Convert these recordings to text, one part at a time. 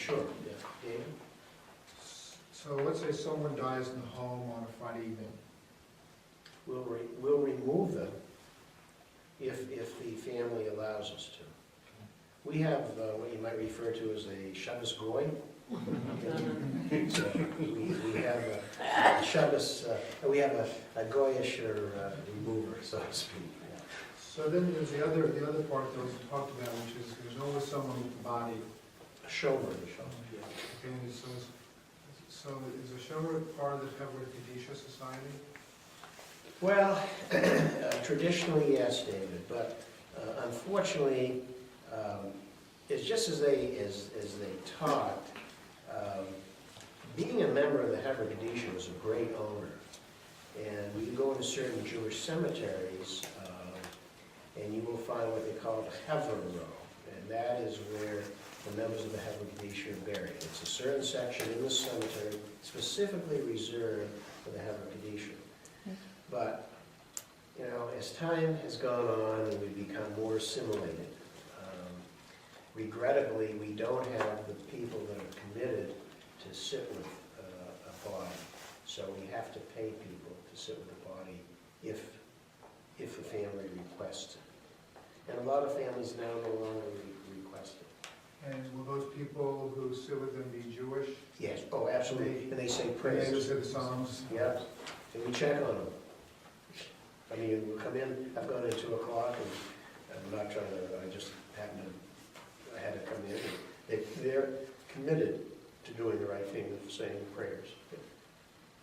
Sure, yeah. David? So let's say someone dies in the home on a Friday evening. We'll remove them if the family allows us to. We have what you might refer to as a Shabbos goy. So we have a Shabbos, we have a goyish remover, so to speak. So then there's the other part that was talked about, which is there's always someone with the body. A shomer. Okay, so is a shomer part of the Hebrew Kadisha society? Well, traditionally, yes, David, but unfortunately, it's just as they taught. Being a member of the Hebrew Kadisha was a great honor, and we can go into certain Jewish cemeteries, and you will find what they call the Hever row, and that is where the members of the Hebrew Kadisha are buried. It's a certain section in the cemetery specifically reserved for the Hebrew Kadisha. But, you know, as time has gone on and we've become more assimilated, regrettably, we don't have the people that are committed to sit with a body. So we have to pay people to sit with the body if the family requests it. And a lot of families now no longer request it. And will those people who sit with them be Jewish? Yes, oh, absolutely, and they say They prayers. say the Psalms? Yeah, and we check on them. I mean, we'll come in, I've gone in at 2 o'clock, and I'm not trying to, I just happened to, I had to come in. They're committed to doing the right thing, of saying prayers.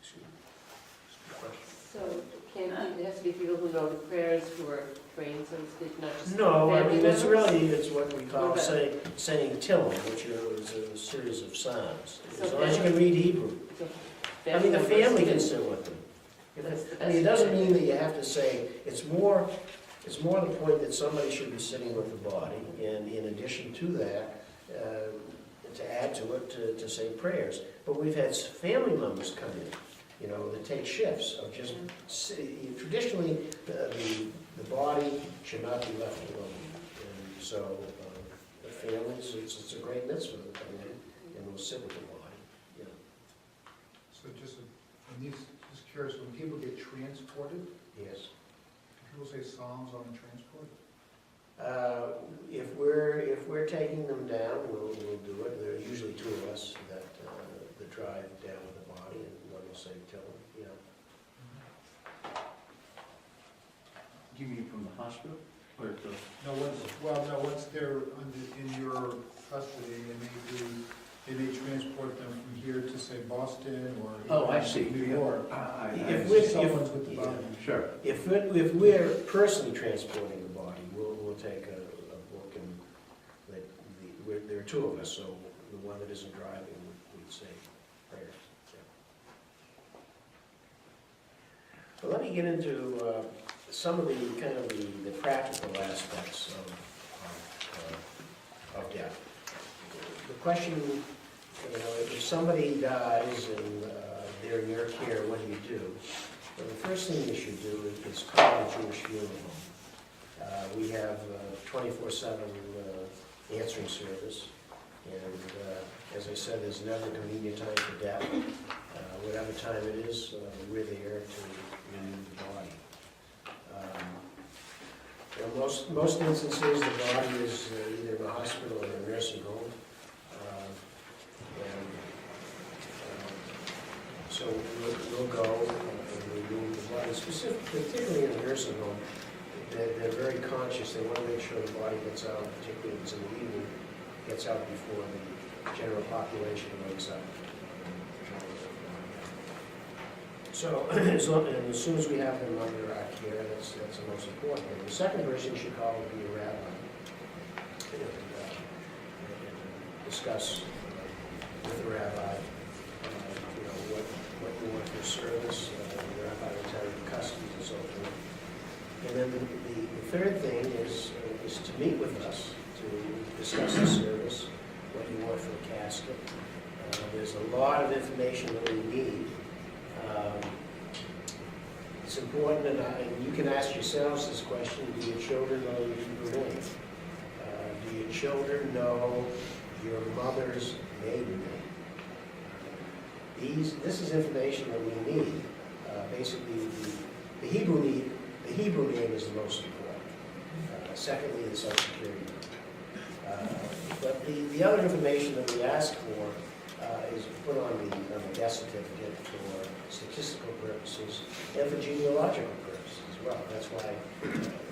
Excuse me. Question? So, it has to be people who know the prayers, who are trained, so to speak, not just No, I family mean, it's members? really, it's what we call What about- saying Tehillim, which is a series of psalms. So As long as you can read Hebrew. So I mean, the members family can can- sit with them. That's the I mean, it best doesn't way. mean that you have to say, it's more the point that somebody should be sitting with the body, and in addition to that, to add to it, to say prayers. But we've had family members come in, you know, that take shifts of just, traditionally, the body should not be left alone. And so, the families, it's a great mitzvah to come in, and we'll sit with the body, you know. So just curious, when people get transported, Yes. do people say Psalms on the transport? If we're taking them down, we'll do it. There are usually 2 of us that drive down with the body, and one will say Tehillim, you know. You mean from the hospital? Or the... Once they're in your custody, and they may transport them from here to, say, Boston, or Oh, I see. New York. Someone's with the body. Sure. If we're personally transporting the body, we'll take a book, and there are 2 of us, so the one that isn't driving would say prayers. Yeah. But let me get into some of the kind of the practical aspects of death. The question, you know, if somebody dies and they're in your care, what do you do? Well, the first thing you should do is call a Jewish funeral home. We have 24/7 answering service, and as I said, there's never a convenient time for death. Whatever time it is, we're there to remove the body. In most instances, the body is either in a hospital or a nursing home. So we'll go and remove the body, particularly in a nursing home. They're very conscious. They want to make sure the body gets out, particularly if it's in the evening, gets out before the general population wakes up. So as soon as we have them under our care, that's the most important thing. The second person you should call would be a rabbi, and discuss with the rabbi, you know, what you want for service. The rabbi will tell you the customs and so forth. And then the third thing is to meet with us to discuss the service, what you want for a casket. There's a lot of information that we need. It's important, and you can ask yourselves this question: do your children know your Hebrew name? Do your children know your mother's This is information that we need. Basically, the Hebrew name is the most important. Secondly, the social security number. But the other information that we ask for is put on the death certificate for statistical purposes and for genealogical purposes as well. That's why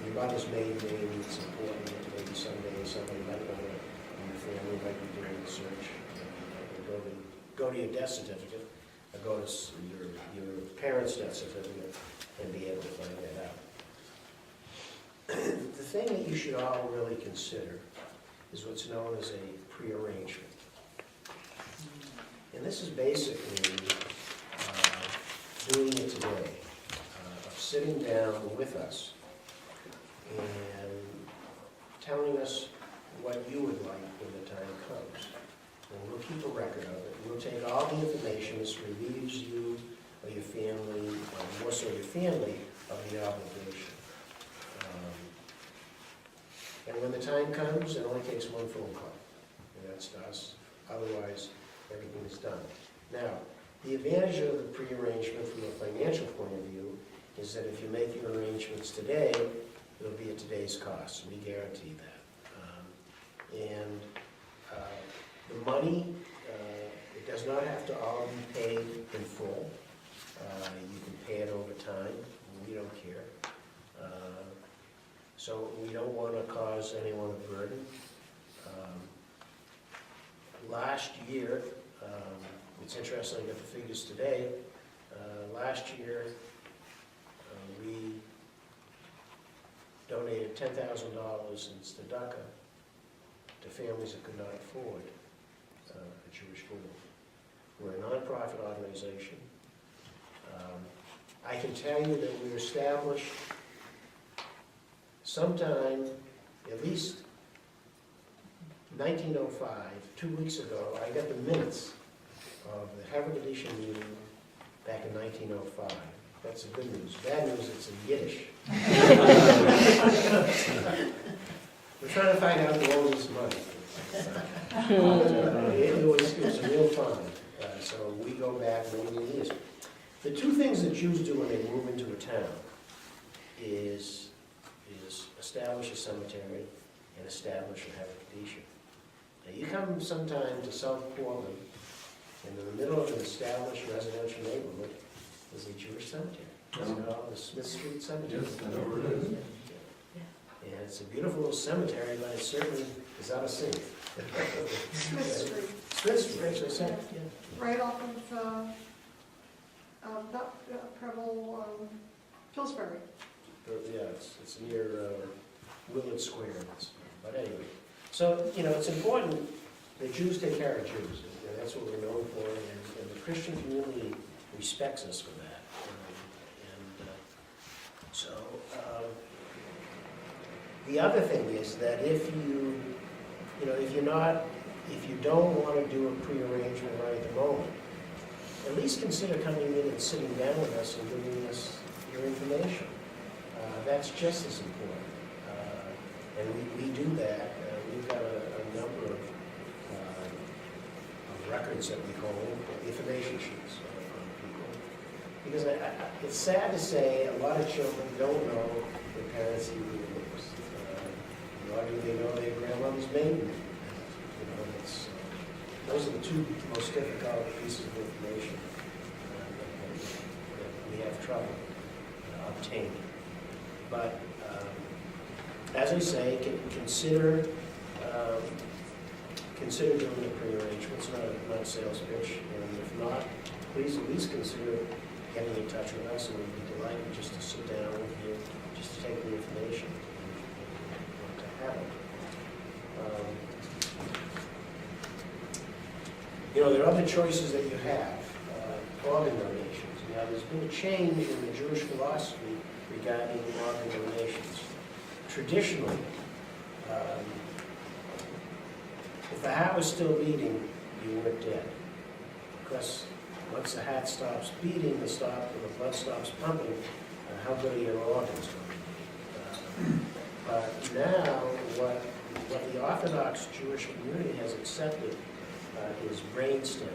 your mother's maiden name is important. Maybe someday somebody might want to, in your family might be doing research. Go to your death certificate, or go to your parents' death certificate, and be able to find that out. The thing that you should all really consider is what's known as a prearrangement. And this is basically doing it today, of sitting down with us and telling us what you would like when the time comes. And we'll keep a record of it. We'll take all the information that relieves you or your family, or more so your family, of the obligation. And when the time comes, it only takes one phone call, and that's to us. Otherwise, everything is done. Now, the advantage of the pre-arrangement from a financial point of view is that if you make your arrangements today, it'll be at today's cost. We guarantee that. The money, it does not have to all be paid in full. You can pay it over time. We don't care. So we don't want to cause anyone a burden. Last year, it's interesting, I got the figures today. Last year, we donated $10,000 in tzedakah to families that could not afford a Jewish funeral. We're a nonprofit organization. I can tell you that we were established sometime, at least 1905, 2 weeks ago. I got the minutes of the Harvard edition meeting back in 1905. That's the good news. Bad news, it's in Yiddish. We're trying to find out who owes us money. It was real fun. So we go back many years. The two things that Jews do when they move into a town is establish a cemetery and establish a habitation. Now you come sometime to South Portland, and in the middle of an established residential neighborhood is a Jewish cemetery. It's called the Smith Street Cemetery. Yes, I know where it is. And it's a beautiful little cemetery, but it certainly is out of sync. Smith Street, Smith Street, as I said, yeah. right off of, Preble, Pillsbury. Yeah, it's near Willard Square. But anyway, so, it's important that Jews take care of Jews. And that's what we're known for, and the Christian community respects us for that. The other thing is that if you don't want to do a pre-arrangement right at the moment, at least consider coming in and sitting down with us and giving us your information. That's just as important. And we do that. We've got a number of records that we call information sheets on people. Because it's sad to say a lot of children don't know their parents' Hebrew names. Nor do they know their grandmother's maiden name. Those are the two most difficult pieces of information that we have trouble obtaining. But as I say, consider doing a pre-arrangement. It's not a sales pitch, and if not, please at least consider getting in touch with us, and we'd be delighted just to sit down with you, just to take the information and to have it. There are other choices that you have, organ donations. Now, there's been a change in the Jewish philosophy regarding organ donations. Traditionally, if the heart was still beating, you weren't dead. Because once the heart stops beating, the blood stops pumping, how good are your organs going to be? But now, what the Orthodox Jewish community has accepted is brain stem.